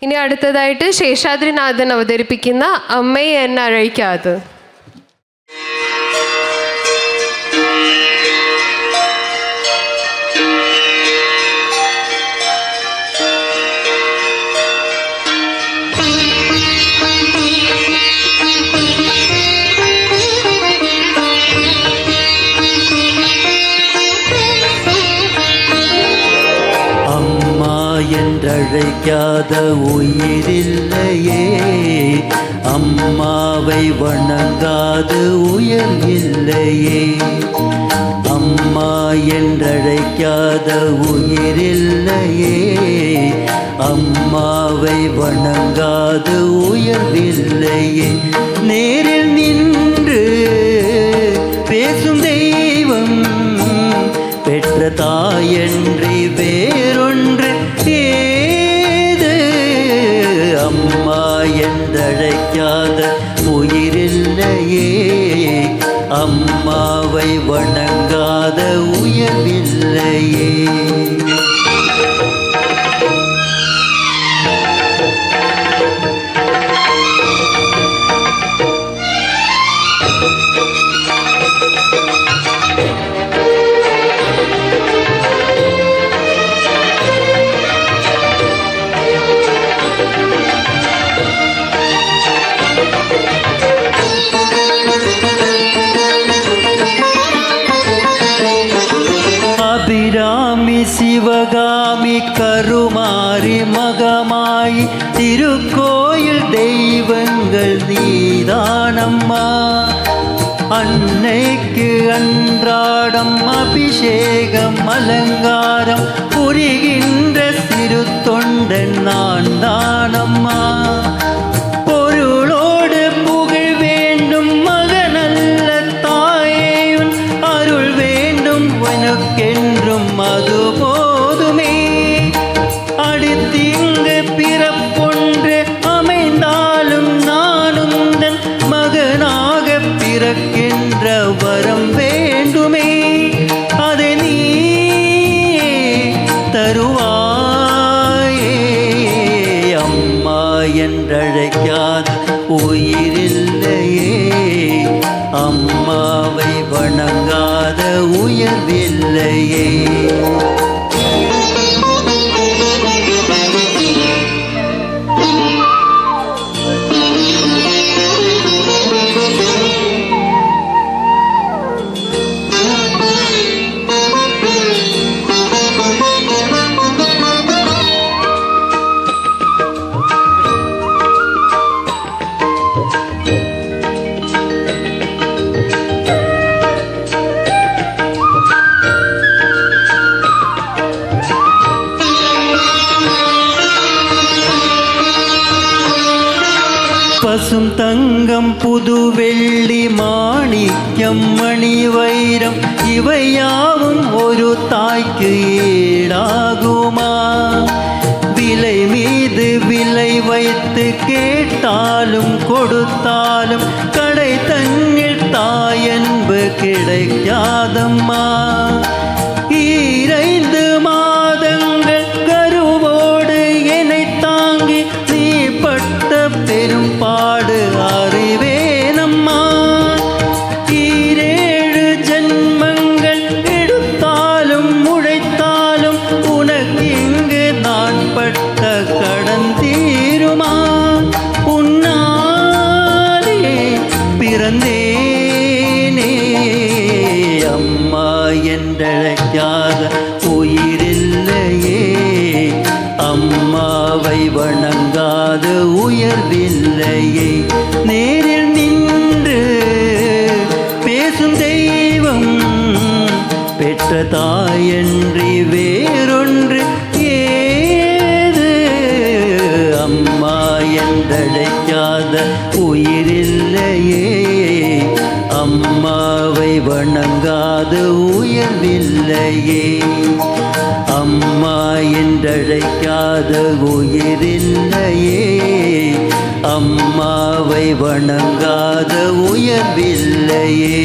ഇനി അടുത്തതായിട്ട് ശേഷാദ്രിനാഥൻ അവതരിപ്പിക്കുന്ന അമ്മയെ എന്നെ അഴയ്ക്കാതെ. என்றழைக்காத உயிரில்லையே, அம்மாவை வணங்காத உயர் இல்லையே. அம்மா என்றழைக்காத உயிரில்லையே, அம்மாவை வணங்காத உயர்வில்லையே. நேரில் நின்று பேசும் தெய்வம் பெற்ற தாயன்றி வேறொன்று ஏது. அம்மா என்றழைக்காத உயிரில்லையே, அம்மாவை வணங்காத உயர்வில்லையே. அபிராமி சிவகாமி கருமாரி மகமாயி திருக்கோயில் தெய்வங்கள் நீதானம்மா. அன்னைக்கு அன்றாடம் அபிஷேகம் அலங்காரம் புரிகின்ற சிறு தொண்டன் நான் தானம்மா. பொருளோடு புகழ் வேண்டும் மகனல்ல தாயே, அருள் வேண்டும் எனக்கென்றும் அது போதுமே. அடுத்திங்கு பிறப்பொன்று அமைந்தாலும் நானும் தன் மகனாக பிறக்கின்ற வரம் வேண்டுமே. அதை நீ தருவாயே. அம்மா என்றழைக்காத உயிரில்லையே, அம்மாவை வணங்காத உயர்வில்லையே. பசும் தங்கம் புது வெள்ளி மாணிக்கம் மணி வைரம் இவையாவும் ஒரு தாய்க்கு ஈடாகுமா? விலை மீது விலை வைத்து கேட்டாலும் கொடுத்தாலும் கடை தன்னில் தாயன்பு கிடைக்காதம்மா. ஈரைந்து மாதங்கள் கருவோடு என்னை தாங்கி நீ பட்ட பெரும் பாடு அறிவேனம்மா. ஈரேழு ஜன்மங்கள் எடுத்தாலும் உழைத்தாலும் உனக்கு இங்கு நான் பட்ட கடன் தீருமா? உன்னாலே பிறந்தேனே. அம்மா என்றழைக்காத உயிரில்லையே, அம்மாவை வணங்காத உயர்வில்லையே. நேரில் நின்று பேசும் தெய்வம் பெற்ற தாயன்றி வேறொன்று ஏது. அம்மா என்றழைக்காத உயிரில்லையே, அம்மாவை வணங்காத உயர்வில்லையே. அம்மா என்றழைக்காத உயிரில்லையே, அம்மாவை வணங்காத உயர்வில்லையே.